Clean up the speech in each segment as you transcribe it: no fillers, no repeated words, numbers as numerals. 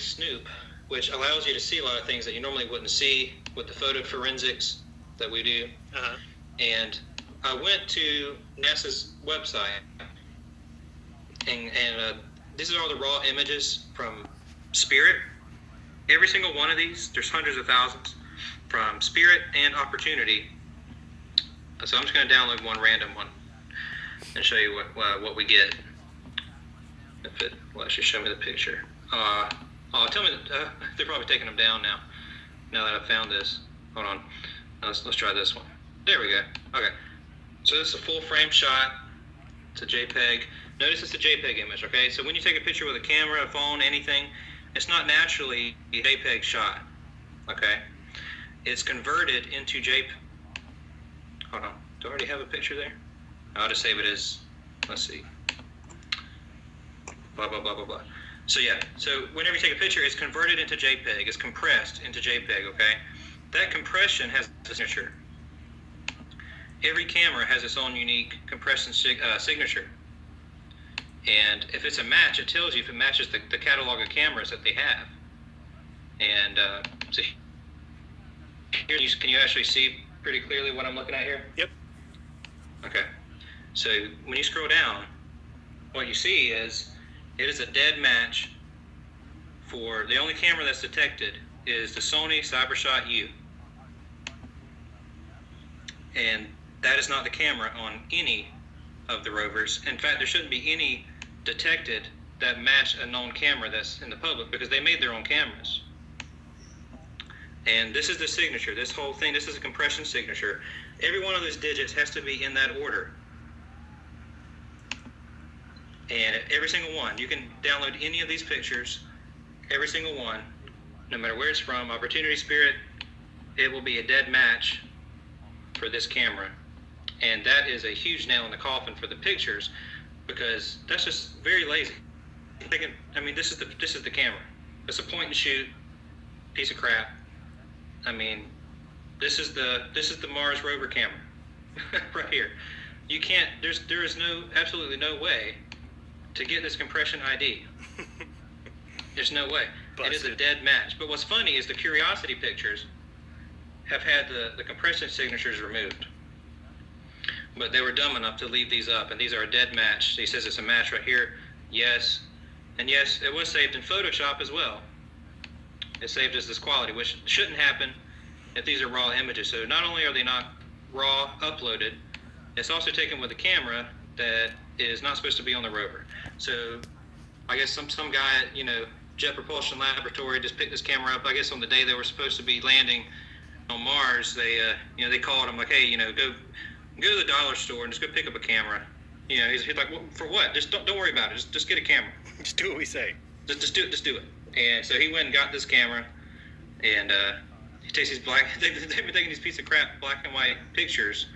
snoop, which allows you to see a lot of things that you normally wouldn't see with the photo forensics that we do. Uh-huh. And I went to NASA's website, and this is all the raw images from Spirit. Every single one of these, there's hundreds of thousands, from Spirit and Opportunity. So I'm just going to download one random one and show you what we get. If it will actually show me the picture. Tell me, they're probably taking them down now that I've found this. Hold on. Let's try this one. There we go. Okay. So this is a full frame shot. It's a JPEG. Notice it's a JPEG image, okay? So when you take a picture with a camera, a phone, anything, it's not naturally a JPEG shot, okay? It's converted into JPEG. Hold on. Do I already have a picture there? I'll just save it as, let's see. Blah, blah, blah, blah, blah. So yeah, so whenever you take a picture, it's converted into JPEG. It's compressed into JPEG, okay? That compression has a signature. Every camera has its own unique compression signature. And if it's a match, it tells you if it matches the catalog of cameras that they have. And so here, can you actually see pretty clearly what I'm looking at here? Yep. Okay. So when you scroll down, what you see is it is a dead match for the only camera that's detected is the Sony CyberShot U. And that is not the camera on any of the rovers. In fact, there shouldn't be any detected that match a known camera that's in the public because they made their own cameras. And this is the signature. This whole thing, this is a compression signature. Every one of those digits has to be in that order. And every single one, you can download any of these pictures, every single one, no matter where it's from, Opportunity, Spirit, it will be a dead match for this camera. And that is a huge nail in the coffin for the pictures because that's just very lazy. I mean, this is the camera. It's a point and shoot piece of crap. I mean, this is the Mars rover camera right here. You can't. There is absolutely no way to get this compression ID. There's no way. Busted. It is a dead match. But what's funny is the Curiosity pictures have had the compression signatures removed. But they were dumb enough to leave these up, and these are a dead match. He says it's a match right here. Yes. And yes, it was saved in Photoshop as well. It's saved as this quality, which shouldn't happen if these are raw images. So not only are they not raw uploaded, it's also taken with a camera that is not supposed to be on the rover. So I guess some guy at, Jet Propulsion Laboratory just picked this camera up. I guess on the day they were supposed to be landing on Mars, they called him like, hey, go to the dollar store and just go pick up a camera. He's like, well, for what? Just don't worry about it. Just get a camera. Just do what we say. Just do it. And so he went and got this camera, and he takes these they've been taking these piece of crap black and white pictures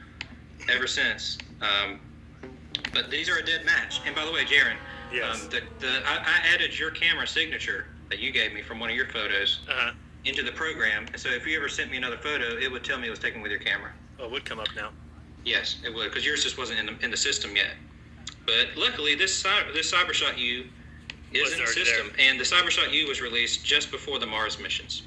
ever since. But these are a dead match. And by the way, Jaron, yes. I added your camera signature that you gave me from one of your photos into the program. And so if you ever sent me another photo, it would tell me it was taken with your camera. Oh, it would come up now. Yes, it would, because yours just wasn't in the system yet. But luckily, this CyberShot U is in the system, and the CyberShot U was released just before the Mars missions.